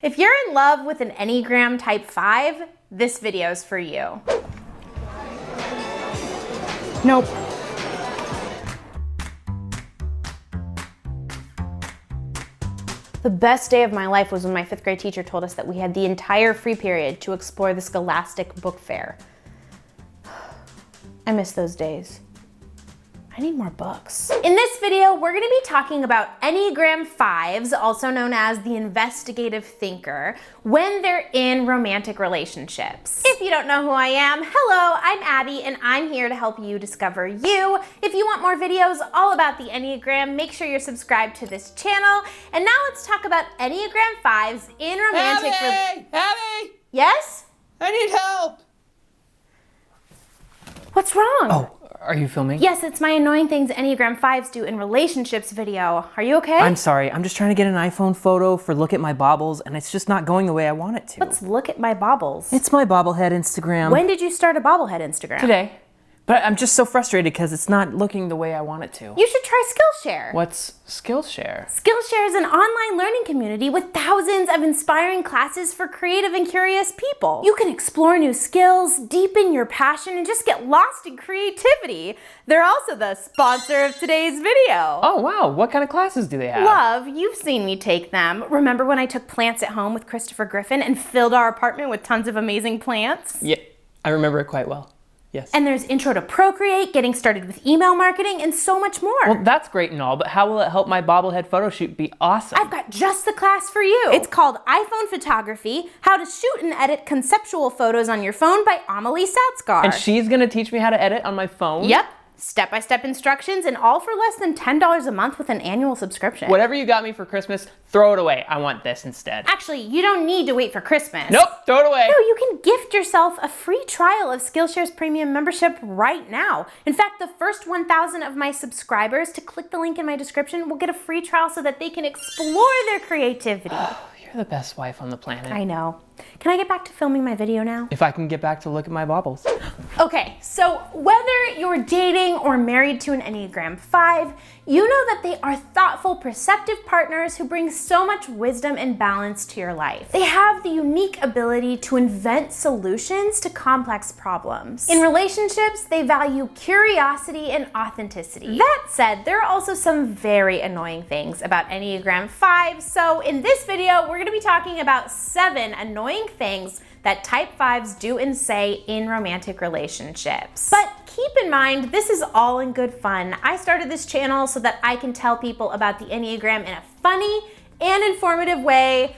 If you're in love with an Enneagram Type 5, this video's for you. Nope. The best day of my life was when my 5th grade teacher told us that we had the entire free period to explore the Scholastic Book Fair. I miss those days. I need more books. In this video, we're gonna be talking about Enneagram 5s, also known as the investigative thinker, when they're in romantic relationships. If you don't know who I am, hello, I'm Abbey, and I'm here to help you discover you. If you want more videos all about the Enneagram, make sure you're subscribed to this channel. And now let's talk about Enneagram 5s in romantic Abbey! Yes? I need help! What's wrong? Oh, are you filming? Yes, it's my annoying things Enneagram 5s do in relationships video. Are you okay? I'm sorry, I'm just trying to get an iPhone photo for Look at My Baubles, and it's just not going the way I want it to. Let's look at my baubles. It's my bobblehead Instagram. When did you start a bobblehead Instagram? Today. But I'm just so frustrated because it's not looking the way I want it to. You should try Skillshare. What's Skillshare? Skillshare is an online learning community with thousands of inspiring classes for creative and curious people. You can explore new skills, deepen your passion, and just get lost in creativity. They're also the sponsor of today's video. Oh wow, what kind of classes do they have? Love, you've seen me take them. Remember when I took plants at home with Christopher Griffin and filled our apartment with tons of amazing plants? Yeah, I remember it quite well. Yes. And there's Intro to Procreate, getting started with email marketing, and so much more. Well, that's great and all, but how will it help my bobblehead photo shoot be awesome? I've got just the class for you. It's called iPhone Photography, How to Shoot and Edit Conceptual Photos on Your Phone by Amelie Satsgar. And she's gonna teach me how to edit on my phone? Yep. Step-by-step instructions, and all for less than $10 a month with an annual subscription. Whatever you got me for Christmas, throw it away. I want this instead. Actually, you don't need to wait for Christmas. Nope, throw it away. No, you can gift yourself a free trial of Skillshare's premium membership right now. In fact, the first 1,000 of my subscribers to click the link in my description will get a free trial so that they can explore their creativity. You're the best wife on the planet. I know. Can I get back to filming my video now? If I can get back to Look at My Baubles. Okay, so whether you're dating or married to an Enneagram 5, you know that they are thoughtful, perceptive partners who bring so much wisdom and balance to your life. They have the unique ability to invent solutions to complex problems. In relationships, they value curiosity and authenticity. That said, there are also some very annoying things about Enneagram 5, so in this video, we're gonna be talking about 7 annoying things that Type 5s do and say in romantic relationships. But keep in mind, this is all in good fun. I started this channel so that I can tell people about the Enneagram in a funny and informative way.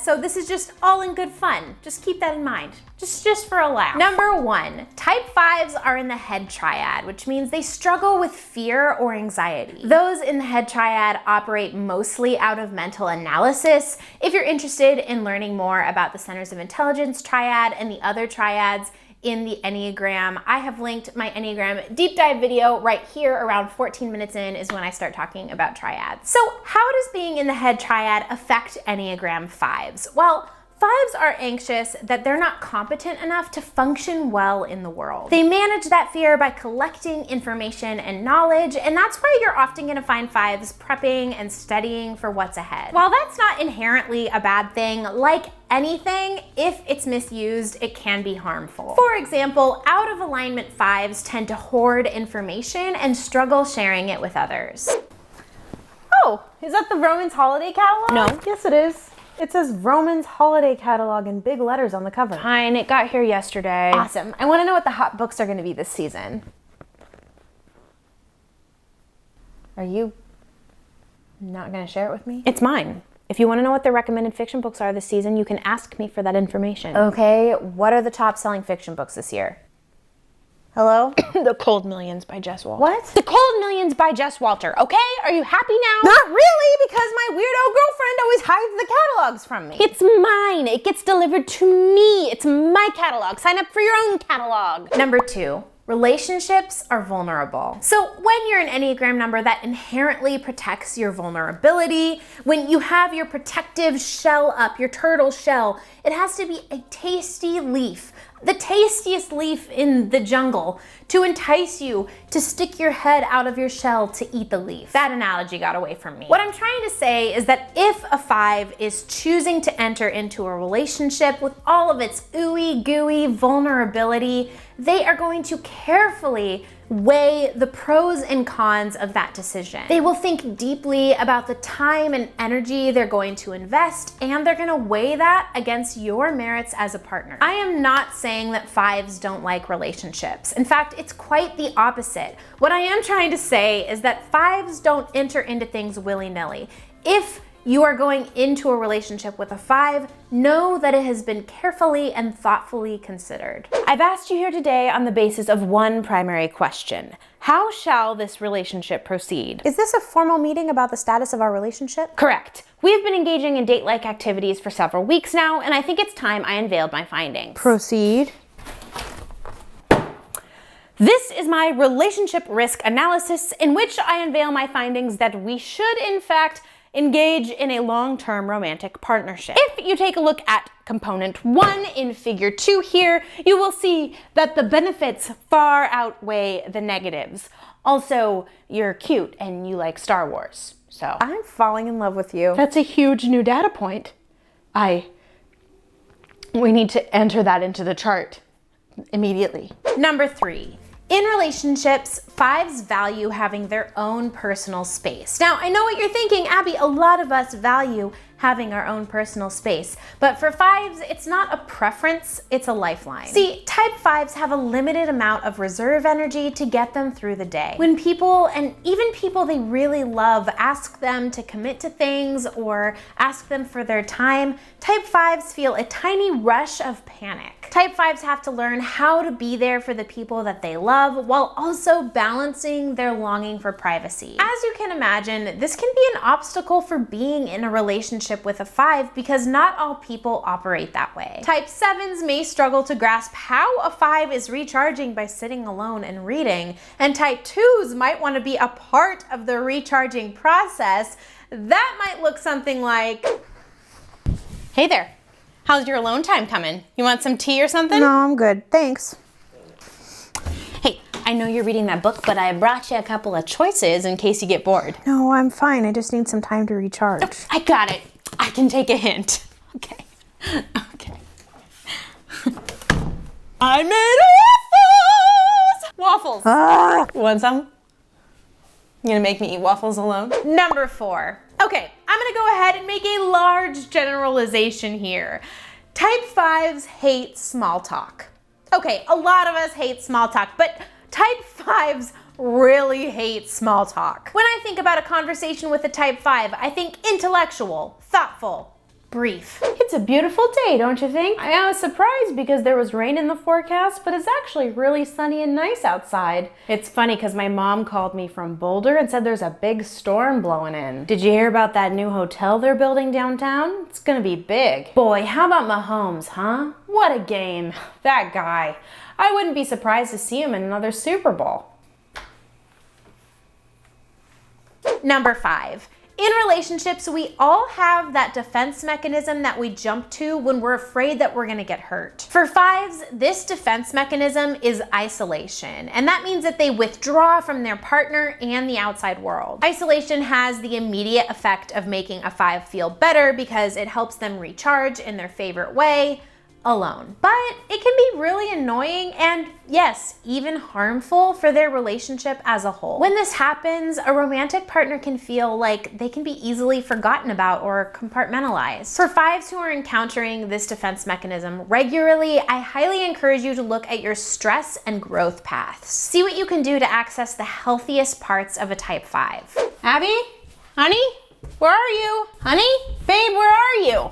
So this is just all in good fun. Just keep that in mind, just for a laugh. Number 1, Type 5s are in the head triad, which means they struggle with fear or anxiety. Those in the head triad operate mostly out of mental analysis. If you're interested in learning more about the centers of intelligence triad and the other triads in the Enneagram, I have linked my Enneagram deep dive video right here. Around 14 minutes in is when I start talking about triads. So how does being in the head triad affect Enneagram 5s? Well, 5s are anxious that they're not competent enough to function well in the world. They manage that fear by collecting information and knowledge, and that's why you're often gonna find 5s prepping and studying for what's ahead. While that's not inherently a bad thing, like anything, if it's misused, it can be harmful. For example, out of alignment 5s tend to hoard information and struggle sharing it with others. Oh, is that the Romans holiday catalog? No. Yes, it is. It says Romans Holiday Catalog in big letters on the cover. Fine, it got here yesterday. Awesome. I want to know what the hot books are going to be this season. Are you not going to share it with me? It's mine. If you want to know what the recommended fiction books are this season, you can ask me for that information. Okay, what are the top selling fiction books this year? Hello? The Cold Millions by Jess Walter. What? The Cold Millions by Jess Walter, okay? Are you happy now? Not really, because my weirdo girlfriend always hides the catalogs from me. It's mine. It gets delivered to me. It's my catalog. Sign up for your own catalog. Number 2. Relationships are vulnerable. So when you're an Enneagram number, that inherently protects your vulnerability. When you have your protective shell up, your turtle shell, it has to be a tasty leaf the tastiest leaf in the jungle to entice you to stick your head out of your shell to eat the leaf. That analogy got away from me. What I'm trying to say is that if a 5 is choosing to enter into a relationship with all of its ooey gooey vulnerability, they are going to carefully weigh the pros and cons of that decision. They will think deeply about the time and energy they're going to invest, and they're going to weigh that against your merits as a partner. I am not saying that 5s don't like relationships. In fact, it's quite the opposite. What I am trying to say is that 5s don't enter into things willy-nilly. If you are going into a relationship with a 5, know that it has been carefully and thoughtfully considered. I've asked you here today on the basis of one primary question. How shall this relationship proceed? Is this a formal meeting about the status of our relationship? Correct. We've been engaging in date-like activities for several weeks now, and I think it's time I unveiled my findings. Proceed. This is my relationship risk analysis, in which I unveil my findings that we should, in fact, engage in a long-term romantic partnership. If you take a look at component 1 in figure 2 here, you will see that the benefits far outweigh the negatives. Also, you're cute and you like Star Wars, so I'm falling in love with you. that's a huge new data point. We need to enter that into the chart immediately. Number 3. In relationships, 5s value having their own personal space. Now, I know what you're thinking, Abby, a lot of us value having our own personal space, but for 5s, it's not a preference, it's a lifeline. See, type 5s have a limited amount of reserve energy to get them through the day. When people, and even people they really love, ask them to commit to things or ask them for their time, type 5s feel a tiny rush of panic. Type 5s have to learn how to be there for the people that they love while also balancing their longing for privacy. As you can imagine, this can be an obstacle for being in a relationship with a 5 because not all people operate that way. Type 7s may struggle to grasp how a 5 is recharging by sitting alone and reading, and type 2s might want to be a part of the recharging process. That might look something like, hey there. How's your alone time coming? You want some tea or something? No, I'm good. Thanks. Hey, I know you're reading that book, but I brought you a couple of choices in case you get bored. No, I'm fine. I just need some time to recharge. Oh, I got it. I can take a hint. Okay. I made waffles! Waffles! Want some? You gonna make me eat waffles alone? Number 4. Okay, I'm gonna go ahead and make a large generalization here. Type 5s hate small talk. Okay, a lot of us hate small talk, but type 5s really hate small talk. When I think about a conversation with a type 5, I think intellectual, thoughtful, brief. It's a beautiful day, don't you think? I was surprised because there was rain in the forecast, but it's actually really sunny and nice outside. It's funny because my mom called me from Boulder and said there's a big storm blowing in. Did you hear about that new hotel they're building downtown? It's gonna be big. Boy, how about Mahomes, huh? What a game. That guy. I wouldn't be surprised to see him in another Super Bowl. Number 5. In relationships, we all have that defense mechanism that we jump to when we're afraid that we're gonna get hurt. For 5s, this defense mechanism is isolation, and that means that they withdraw from their partner and the outside world. Isolation has the immediate effect of making a 5 feel better because it helps them recharge in their favorite way, alone. But it can be really annoying and, yes, even harmful for their relationship as a whole. When this happens, a romantic partner can feel like they can be easily forgotten about or compartmentalized. For 5s who are encountering this defense mechanism regularly, I highly encourage you to look at your stress and growth paths. See what you can do to access the healthiest parts of a type 5. Abby? Honey? Where are you? Honey? Babe, where are you?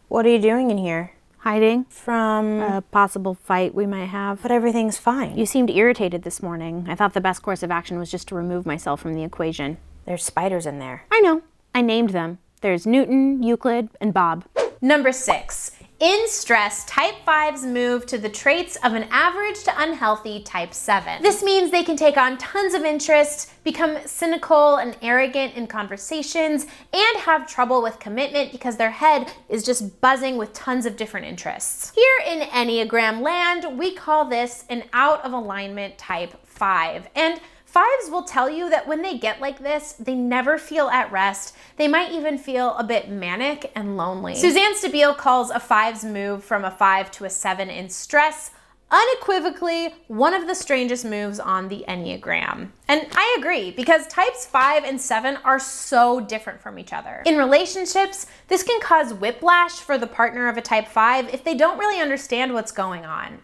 What are you doing in here? Hiding From a possible fight we might have. But everything's fine. You seemed irritated this morning. I thought the best course of action was just to remove myself from the equation. There's spiders in there. I know. I named them. There's Newton, Euclid, and Bob. Number 6. In stress, type 5s move to the traits of an average to unhealthy type 7. This means they can take on tons of interests, become cynical and arrogant in conversations, and have trouble with commitment because their head is just buzzing with tons of different interests. Here in Enneagram land, we call this an out of alignment type 5. And 5s will tell you that when they get like this, they never feel at rest. They might even feel a bit manic and lonely. Suzanne Stabile calls a 5's move from a 5 to a 7 in stress unequivocally one of the strangest moves on the Enneagram. And I agree, because types 5 and 7 are so different from each other. In relationships, this can cause whiplash for the partner of a type 5 if they don't really understand what's going on.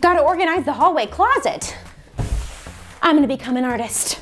Gotta organize the hallway closet. I'm gonna become an artist.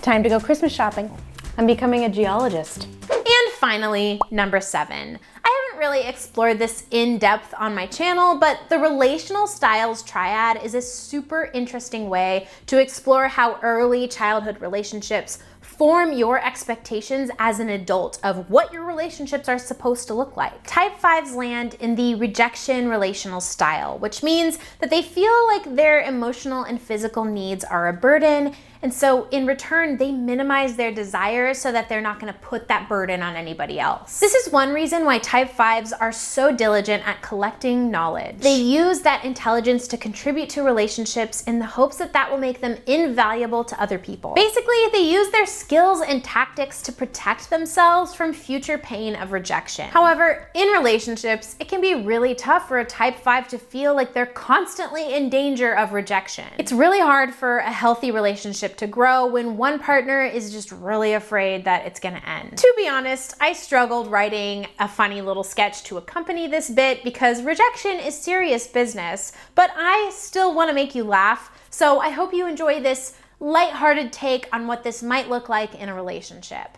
Time to go Christmas shopping. I'm becoming a geologist. And finally, number 7. I haven't really explored this in depth on my channel, but the relational styles triad is a super interesting way to explore how early childhood relationships form your expectations as an adult of what your relationships are supposed to look like. Type 5s land in the rejection relational style, which means that they feel like their emotional and physical needs are a burden, and so in return, they minimize their desires so that they're not gonna put that burden on anybody else. This is one reason why type 5s are so diligent at collecting knowledge. They use that intelligence to contribute to relationships in the hopes that that will make them invaluable to other people. Basically, they use their skills and tactics to protect themselves from future pain of rejection. However, in relationships, it can be really tough for a type 5 to feel like they're constantly in danger of rejection. It's really hard for a healthy relationship to grow when one partner is just really afraid that it's gonna end. To be honest, I struggled writing a funny little sketch to accompany this bit because rejection is serious business, but I still wanna make you laugh, so I hope you enjoy this lighthearted take on what this might look like in a relationship.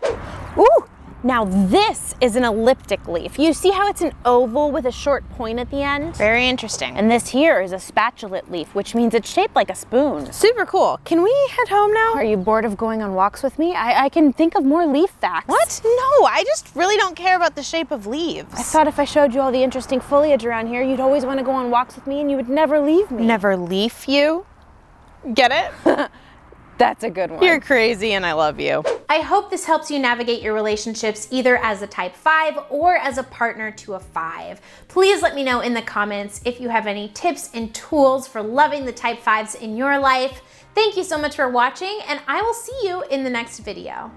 Ooh, now this is an elliptic leaf. You see how it's an oval with a short point at the end? Very interesting. And this here is a spatulate leaf, which means it's shaped like a spoon. Super cool. Can we head home now? Are you bored of going on walks with me? I can think of more leaf facts. What? No, I just really don't care about the shape of leaves. I thought if I showed you all the interesting foliage around here, you'd always want to go on walks with me and you would never leave me. Never leaf you? Get it? That's a good one. You're crazy and I love you. I hope this helps you navigate your relationships either as a type 5 or as a partner to a 5. Please let me know in the comments if you have any tips and tools for loving the type 5s in your life. Thank you so much for watching, and I will see you in the next video.